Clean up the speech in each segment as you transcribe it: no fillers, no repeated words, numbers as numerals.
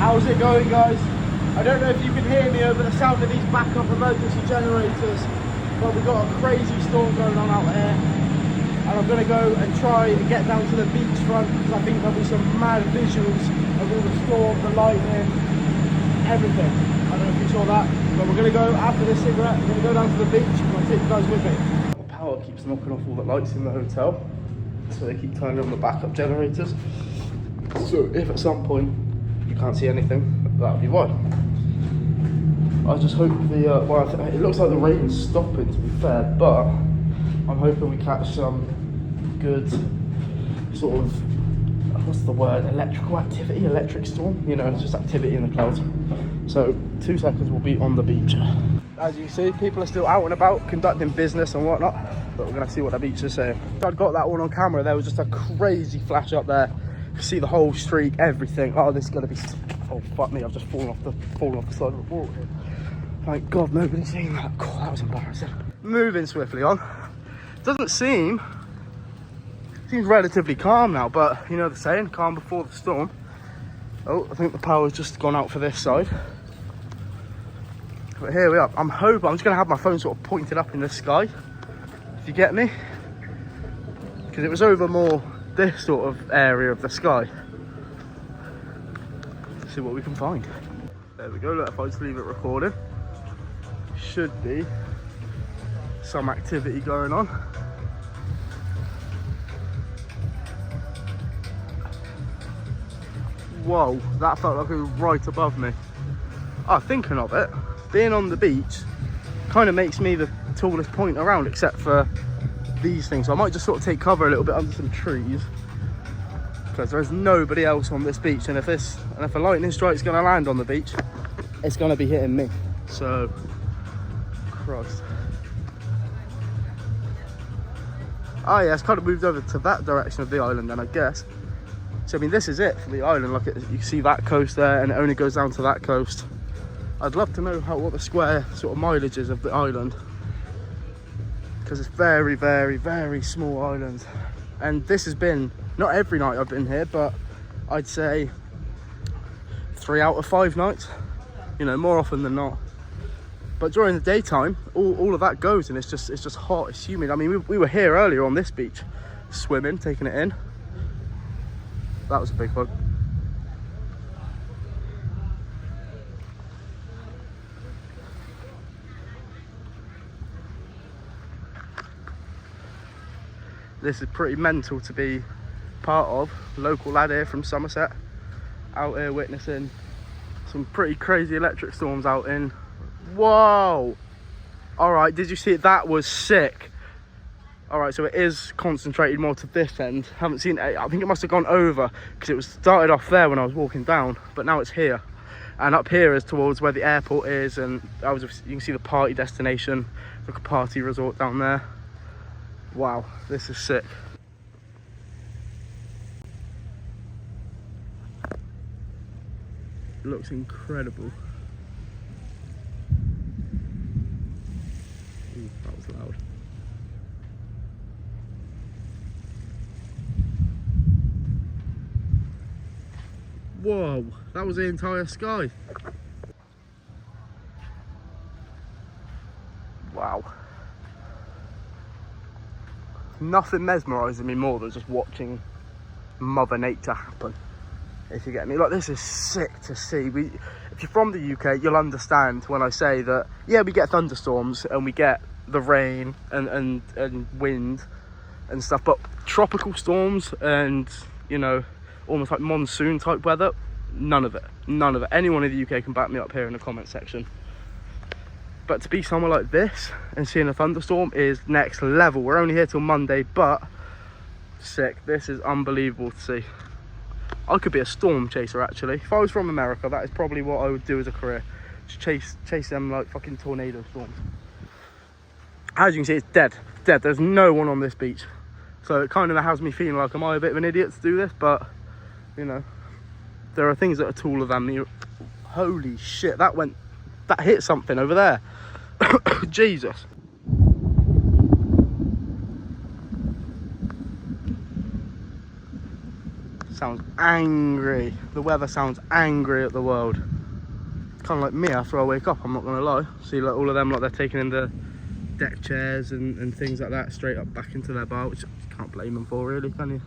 How's it going, guys? I don't know if you can hear me over the sound of these backup emergency generators, but we've got a crazy storm going on out here, and I'm going to go and try and get down to the beachfront because I think there'll be some mad visuals of all the storm, the lightning, everything. I don't know if you saw that, but we're going to go after this cigarette. We're going to go down to the beach and I'll take you guys with me. The power keeps knocking off all the lights in the hotel, so they keep turning on the backup generators. So if at some point you can't see anything, that'll be why. I just hope the well, it looks like the rain's stopping, to be fair, but I'm hoping we catch some good sort of, what's the word, electrical activity, electric storm, you know, it's just activity in the clouds. So 2 seconds, we'll be on the beach. As you can see, people are still out and about conducting business and whatnot, but we're gonna see what the beach is saying. I'd got that one on camera, there was just a crazy flash up there. You see the whole streak, everything. Oh, this is gonna be, oh fuck me, I've just fallen off the side of the wall here. Thank God nobody's seen that. God, that was embarrassing. Moving swiftly on. Doesn't seems relatively calm now, but you know the saying, calm before the storm. Oh, I think the power's just gone out for this side. But here we are. I'm just gonna have my phone sort of pointed up in the sky, if you get me. Because it was over more this sort of area of the sky. Let's see what we can find. There we go, look, if I just leave it recording. Should be some activity going on. Whoa, that felt like it was right above me. Oh, thinking of it, being on the beach kind of makes me the tallest point around, except for these things. So I might just sort of take cover a little bit under some trees, because there's nobody else on this beach, and if a lightning strike's going to land on the beach, it's going to be hitting me. So Christ. Oh yeah, it's kind of moved over to that direction of the island then, I guess. So I mean, this is it for the island. Like, you can see that coast there, and it only goes down to that coast. I'd love to know what the square sort of mileage is of the island, because it's very, very, very small island. And this has been, not every night I've been here, but I'd say 3 out of 5 nights, you know, more often than not. But during the daytime, all of that goes, and it's just hot, it's humid. I mean, we were here earlier on this beach, swimming, taking it in. That was a big one. This is pretty mental to be part of. Local lad here from Somerset, out here witnessing some pretty crazy electric storms out in. Whoa! All right, did you see it? That was sick. All right, so it is concentrated more to this end. Haven't seen it. I think it must have gone over, because it was started off there when I was walking down, but now it's here. And up here is towards where the airport is, and you can see the party destination, like a party resort down there. Wow, this is sick. It looks incredible. Ooh, that was loud. Whoa, that was the entire sky. Wow. Nothing mesmerising me more than just watching Mother Nature happen, if you get me. Like, this is sick to see. If you're from the UK, you'll understand when I say that, yeah, we get thunderstorms and we get the rain and wind and stuff, but tropical storms and, you know, almost like monsoon type weather, none of it. Anyone in the UK can back me up here in the comment section. But to be somewhere like this and seeing a thunderstorm is next level. We're only here till Monday, but sick. This is unbelievable to see. I could be a storm chaser, actually. If I was from America, that is probably what I would do as a career. Just chase them like fucking tornado storms. As you can see, it's dead. There's no one on this beach. So it kind of has me feeling like, am I a bit of an idiot to do this? But, you know, there are things that are taller than me. Holy shit, that hit something over there. Jesus. Sounds angry. The weather sounds angry at the world. Kind of like me after I wake up, I'm not gonna lie. See, like all of them, like they're taking in the deck chairs and things like that straight up back into their bar, which you can't blame them for, really, can you?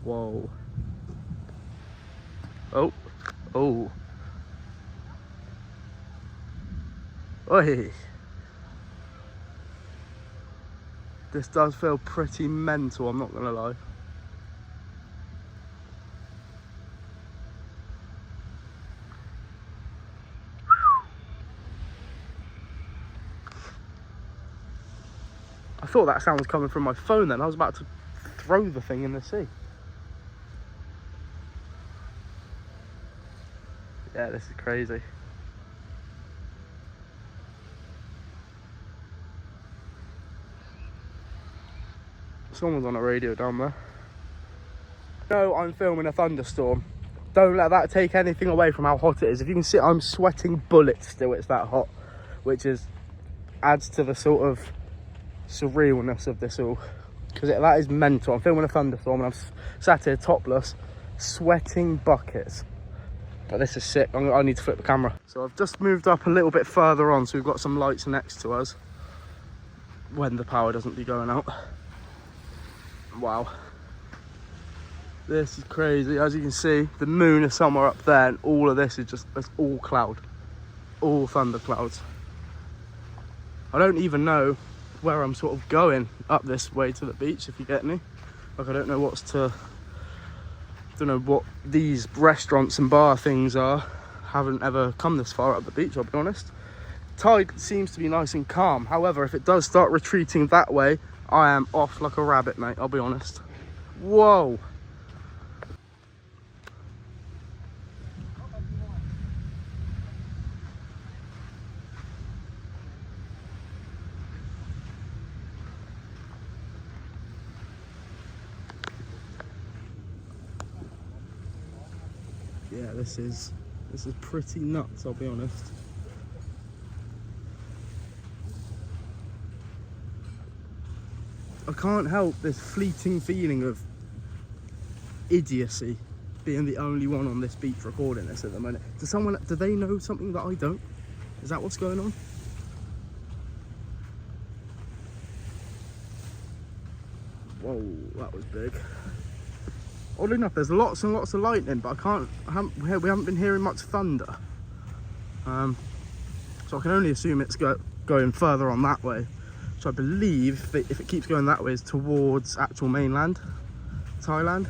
Whoa. Oh. Oh. Oi. This does feel pretty mental, I'm not gonna lie. I thought that sound was coming from my phone then. I was about to throw the thing in the sea. Yeah, this is crazy. Someone's on a radio down there. No, I'm filming a thunderstorm. Don't let that take anything away from how hot it is. If you can see, I'm sweating bullets still, it's that hot. Which adds to the sort of surrealness of this all. Because that is mental. I'm filming a thunderstorm and I'm sat here topless, sweating buckets. But this is sick. I need to flip the camera. So I've just moved up a little bit further on, so we've got some lights next to us when the power doesn't be going out. Wow, this is crazy. As you can see, the moon is somewhere up there, and all of this is just, it's all cloud, all thunder clouds. I don't even know where I'm sort of going up this way to the beach, if you get me. Like, I don't know don't know what these restaurants and bar things are. Haven't ever come this far up the beach, I'll be honest. Tide seems to be nice and calm. However, if it does start retreating that way, I am off like a rabbit, mate, I'll be honest. Whoa. Yeah, this is pretty nuts, I'll be honest. I can't help this fleeting feeling of idiocy being the only one on this beach recording this at the moment. Do they know something that I don't? Is that what's going on? Whoa, that was big. Oddly enough, there's lots and lots of lightning, but we haven't been hearing much thunder. So I can only assume it's going further on that way. So I believe if it keeps going that way, it's towards actual mainland Thailand,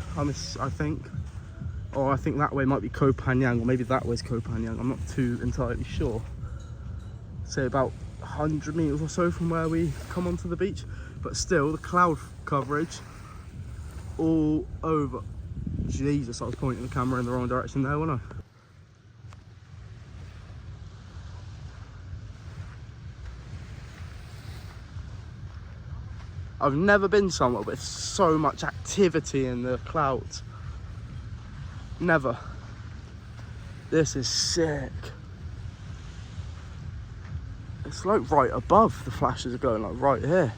I think. Or I think that way might be Koh Phangan, or maybe that way's Koh Phangan. I'm not too entirely sure. Say about 100 meters or so from where we come onto the beach. But still, the cloud coverage all over. Jesus, I was pointing the camera in the wrong direction there, wasn't I? I've never been somewhere with so much activity in the clouds. Never. This is sick. It's like right above, the flashes are going like right here.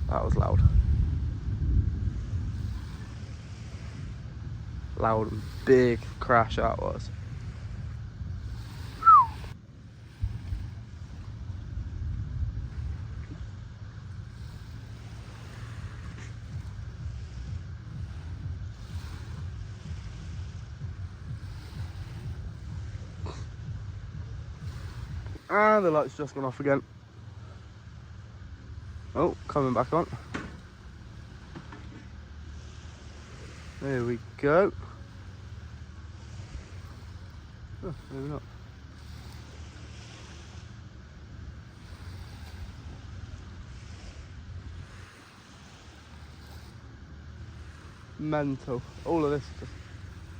That was loud. Loud and big crash that was. And the light's just gone off again. Oh, coming back on. There we go. Oh, maybe not. Mental. All of this just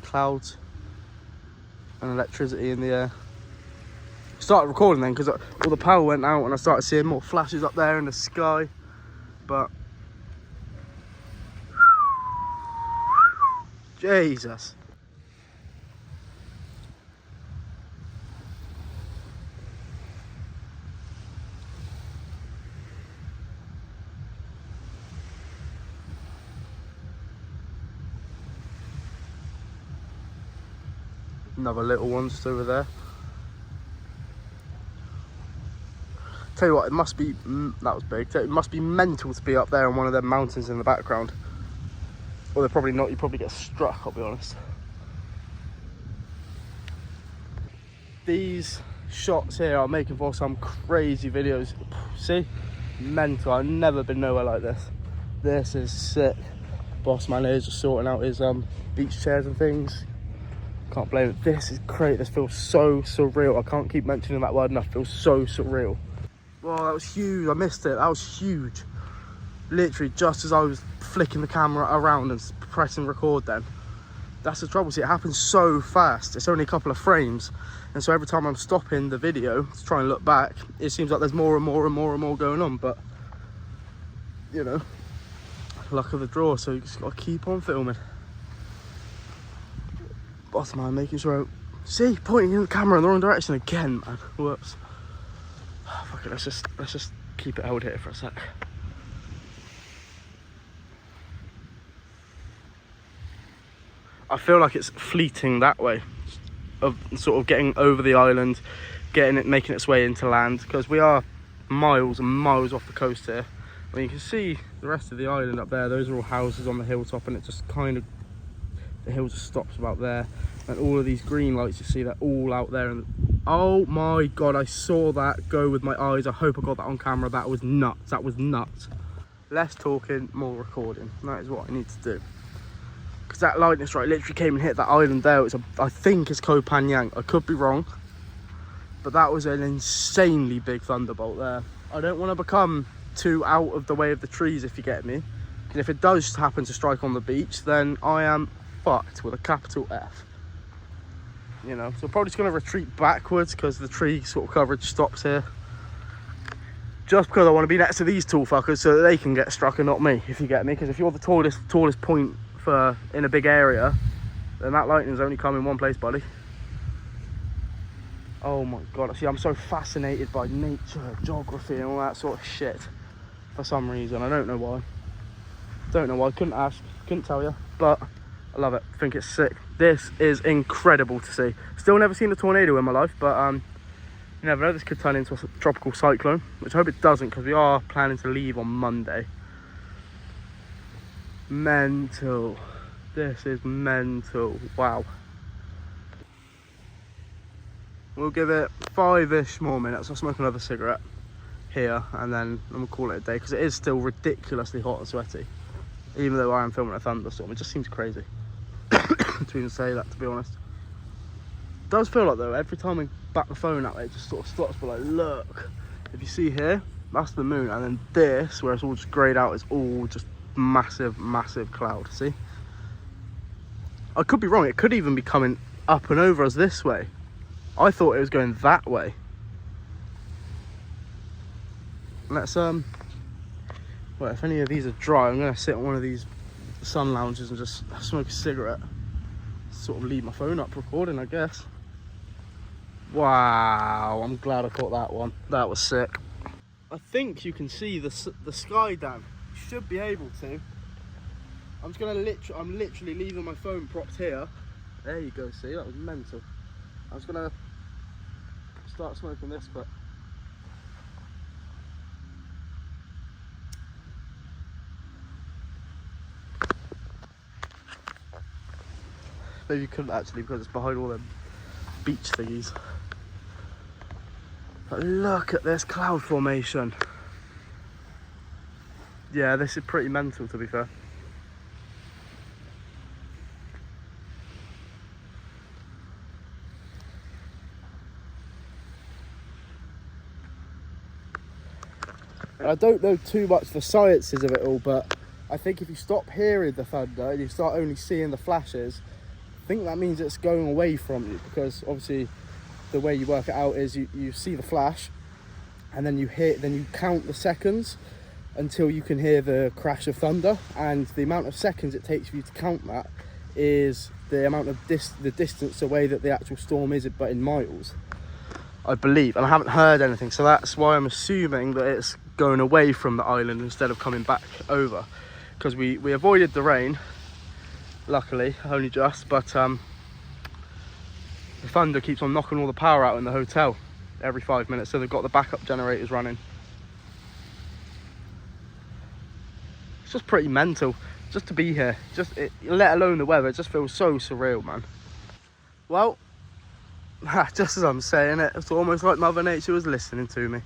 clouds and electricity in the air. Started recording then because all the power went out and I started seeing more flashes up there in the sky. But Jesus. Another little one just over there. Tell you what, it must be, that was big. It must be mental to be up there on one of them mountains in the background. Or they're probably not, you probably get struck, I'll be honest. These shots here are making for some crazy videos. See? Mental. I've never been nowhere like this. This is sick. Boss man is just sorting out his beach chairs and things. Can't blame it. This is great. This feels so surreal. I can't keep mentioning that word enough. It feels so surreal. Wow, that was huge. I missed it. That was huge. Literally just as I was flicking the camera around and pressing record then. That's the trouble. See, it happens so fast. It's only a couple of frames. And so every time I'm stopping the video to try and look back, it seems like there's more and more and more and more going on. But, you know, luck of the draw. So you just got to keep on filming. Boss man making sure see, pointing in the camera in the wrong direction again, man. Whoops. Fuck it, let's just keep it held here for a sec. I feel like it's fleeting that way, of sort of getting over the island, making its way into land, because we are miles and miles off the coast here. I mean, you can see the rest of the island up there. Those are all houses on the hilltop, and it just kind of, the hill just stops about there. And all of these green lights, you see, they're all out there. And oh my God, I saw that go with my eyes. I hope I got that on camera. That was nuts. That was nuts. Less talking, more recording. That is what I need to do. Because that lightning strike literally came and hit that island there. I think it's Koh Phangan. I could be wrong. But that was an insanely big thunderbolt there. I don't want to become too out of the way of the trees, if you get me. Because if it does happen to strike on the beach, then I am fucked with a capital F. You know, so probably just going to retreat backwards because the tree sort of coverage stops here. Just because I want to be next to these tall fuckers so that they can get struck and not me, if you get me. Because if you're the tallest point in a big area, then that lightning's only come in one place, buddy. Oh my God, see, I'm so fascinated by nature, geography and all that sort of shit for some reason. I don't know why. Couldn't ask, couldn't tell you, but I love it. I think it's sick. This is incredible to see. Still never seen a tornado in my life, but you never know, this could turn into a tropical cyclone, which I hope it doesn't, because we are planning to leave on Monday. Mental. This is mental. Wow. We'll give it 5-ish more minutes. I'll smoke another cigarette here, and then we'll call it a day, because it is still ridiculously hot and sweaty. Even though I am filming a thunderstorm, it just seems crazy to even say that, to be honest. It does feel like, though, every time I back the phone out, it just sort of stops. But like, look, if you see here, that's the moon, and then this, where it's all just greyed out, is all just massive cloud. See, I could be wrong. It could even be coming up and over us this way. I thought it was going that way. Let's well, if any of these are dry, I'm gonna sit on one of these sun lounges and just smoke a cigarette, sort of leave my phone up recording, I guess. Wow, I'm glad I caught that one. That was sick. I think you can see the sky, Dan. You should be able to. I'm just gonna I'm literally leaving my phone propped here. There you go. See, that was mental. I was gonna start smoking this, but maybe you couldn't actually, because it's behind all them beach thingies. But look at this cloud formation. Yeah, this is pretty mental, to be fair. I don't know too much the sciences of it all, but I think if you stop hearing the thunder and you start only seeing the flashes, I think that means it's going away from you, because obviously the way you work it out is you see the flash, and then you count the seconds until you can hear the crash of thunder, and the amount of seconds it takes for you to count that is the amount of the distance away that the actual storm is, but in miles, I believe. And I haven't heard anything, so that's why I'm assuming that it's going away from the island instead of coming back over, because we avoided the rain, luckily, only just, but the thunder keeps on knocking all the power out in the hotel every 5 minutes, so they've got the backup generators running. It's just pretty mental just to be here, let alone the weather. It just feels so surreal, man. Well, just as I'm saying it, it's almost like Mother Nature was listening to me.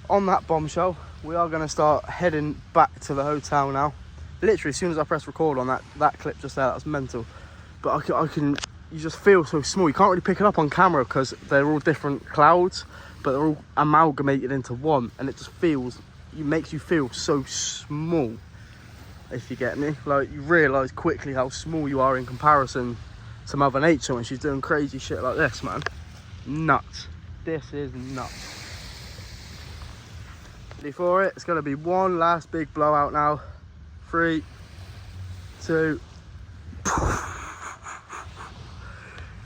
On that bombshell, we are going to start heading back to the hotel now. Literally, as soon as I press record on that clip just there, that's mental. But I can, you just feel so small. You can't really pick it up on camera because they're all different clouds, but they're all amalgamated into one, and it just feels, it makes you feel so small, if you get me. Like, you realise quickly how small you are in comparison to Mother Nature when she's doing crazy shit like this, man. Nuts. This is nuts. Ready for it? It's going to be one last big blowout now. 3, 2.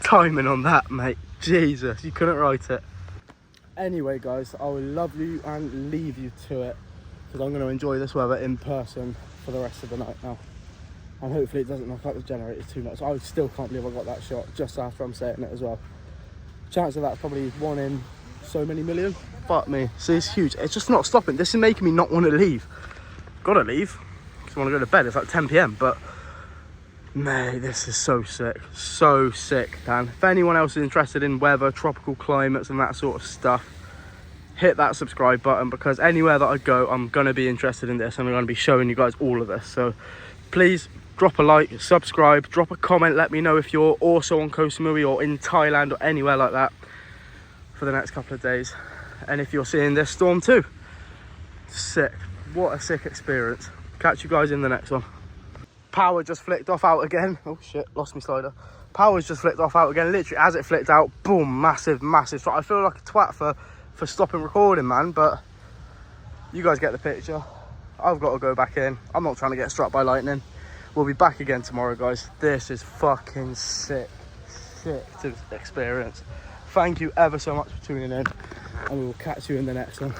Timing on that, mate. Jesus, you couldn't write it. Anyway, guys, I will love you and leave you to it, because I'm going to enjoy this weather in person for the rest of the night now. And hopefully it doesn't knock out the generators too much. I still can't believe I got that shot just after I'm saying it as well. Chance of that's probably 1 in so many million. Fuck me. See, it's huge. It's just not stopping. This is making me not want to leave. Gotta leave because I want to go to bed. It's like 10 p.m. But mate, this is so sick. So sick, Dan. If anyone else is interested in weather, tropical climates and that sort of stuff, hit that subscribe button, because anywhere that I go, I'm going to be interested in this and I'm going to be showing you guys all of this. So please drop a like, subscribe, drop a comment, let me know if you're also on Koh Samui or in Thailand or anywhere like that for the next couple of days, and if you're seeing this storm too. Sick. What a sick experience. Catch you guys in the next one. Power just flicked off out again. Oh shit, lost my slider. Power's just flicked off out again. Literally as it flicked out, boom, massive strike. I feel like a twat for stopping recording, man, but you guys get the picture. I've got to go back in. I'm not trying to get struck by lightning. We'll be back again tomorrow, guys. This is fucking sick to experience. Thank you ever so much for tuning in, and we will catch you in the next one.